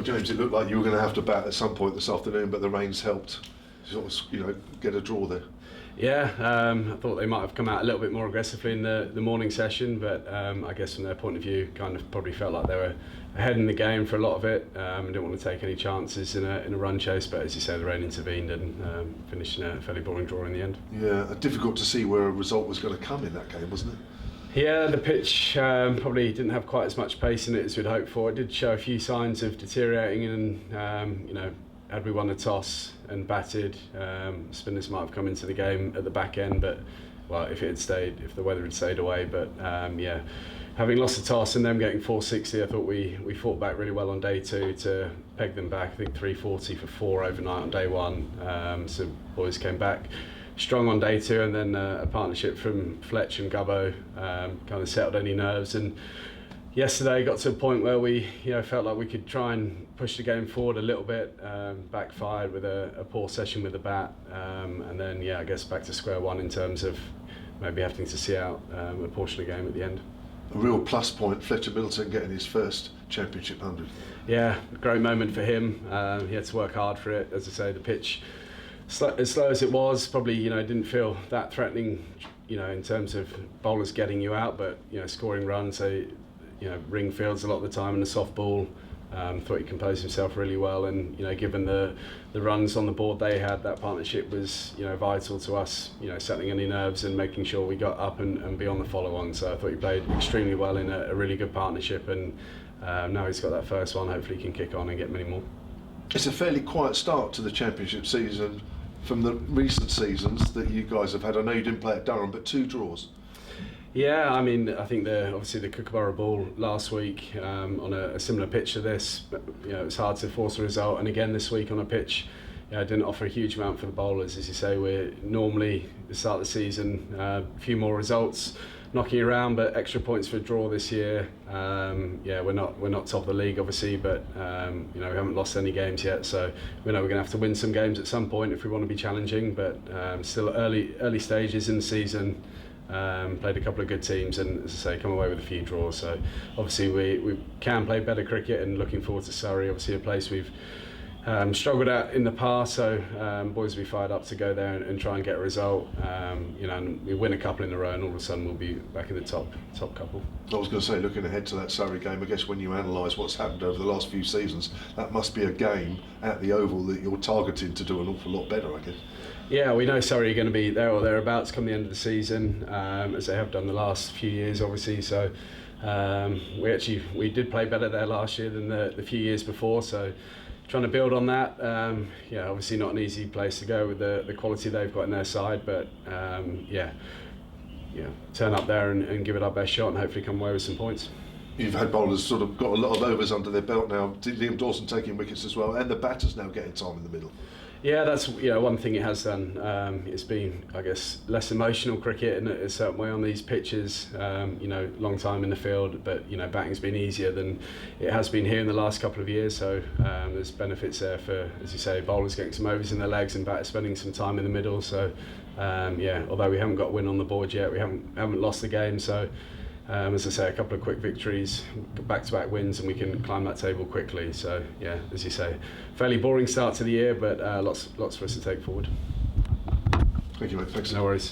Well, James, it looked like you were going to have to bat at some point this afternoon, but the rains helped sort of, get a draw there. Yeah, I thought they might have come out a little bit more aggressively in the morning session, but I guess from their point of view, kind of probably felt like they were ahead in the game for a lot of it. Didn't want to take any chances in a run chase, but as you say, the rain intervened and finished in a fairly boring draw in the end. Yeah, difficult to see where a result was going to come in that game, wasn't it? Yeah, the pitch probably didn't have quite as much pace in it as we'd hoped for. It did show a few signs of deteriorating, and had we won the toss and batted, spinners might have come into the game at the back end. But well, if the weather had stayed away. But having lost the toss and them getting 460, I thought we fought back really well on day two to peg them back. I think 340 for 4 overnight on day one. So boys came back strong on day two, and then a partnership from Fletch and Gubbo kind of settled any nerves. And yesterday got to a point where we felt like we could try and push the game forward a little bit, backfired with a poor session with the bat, and then I guess back to square one in terms of maybe having to see out a portion of the game at the end. A real plus point, Fletcher Middleton getting his first championship 100. Yeah, great moment for him. He had to work hard for it. As I say, the pitch, as slow as it was, probably didn't feel that threatening, in terms of bowlers getting you out, but scoring runs. So ring fields a lot of the time in the soft ball. Thought he composed himself really well, and given the runs on the board they had, that partnership was vital to us, settling any nerves and making sure we got up and beyond the follow on. So I thought he played extremely well in a really good partnership, and now he's got that first one. Hopefully he can kick on and get many more. It's a fairly quiet start to the championship season from the recent seasons that you guys have had. I know you didn't play at Durham, but 2 draws. Yeah, I mean, I think obviously the Kookaburra Bowl last week on a similar pitch to this, but, it was hard to force a result, and again this week on a pitch didn't offer a huge amount for the bowlers. As you say, we're normally at the start of the season a few more results knocking around, but extra points for a draw this year. We're not top of the league obviously, but we haven't lost any games yet, so we know we're going to have to win some games at some point if we want to be challenging. But still early stages in the season. Played a couple of good teams, and as I say, come away with a few draws. So obviously we can play better cricket, and looking forward to Surrey, obviously a place we've struggled at in the past. So boys will be fired up to go there and try and get a result. And we win a couple in a row, and all of a sudden we'll be back in the top couple. I was going to say, looking ahead to that Surrey game, I guess when you analyse what's happened over the last few seasons, that must be a game at the Oval that you're targeting to do an awful lot better, I guess. Yeah, we know Surrey are going to be there or thereabouts come the end of the season, as they have done the last few years, obviously. So we did play better there last year than the few years before. So trying to build on that. Obviously not an easy place to go with the quality they've got in their side, but turn up there and give it our best shot, and hopefully come away with some points. You've had bowlers sort of got a lot of overs under their belt now. Liam Dawson taking wickets as well, and the batters now getting time in the middle. Yeah, that's one thing it has done. It's been, I guess, less emotional cricket in a certain way on these pitches. Long time in the field, but batting's been easier than it has been here in the last couple of years. So there's benefits there for, as you say, bowlers getting some overs in their legs and batters spending some time in the middle. So although we haven't got a win on the board yet, we haven't lost the game. So. As I say, a couple of quick victories, back-to-back wins, and we can climb that table quickly. So, as you say, fairly boring start to the year, but lots for us to take forward. Thank you, mate. Thanks. No worries.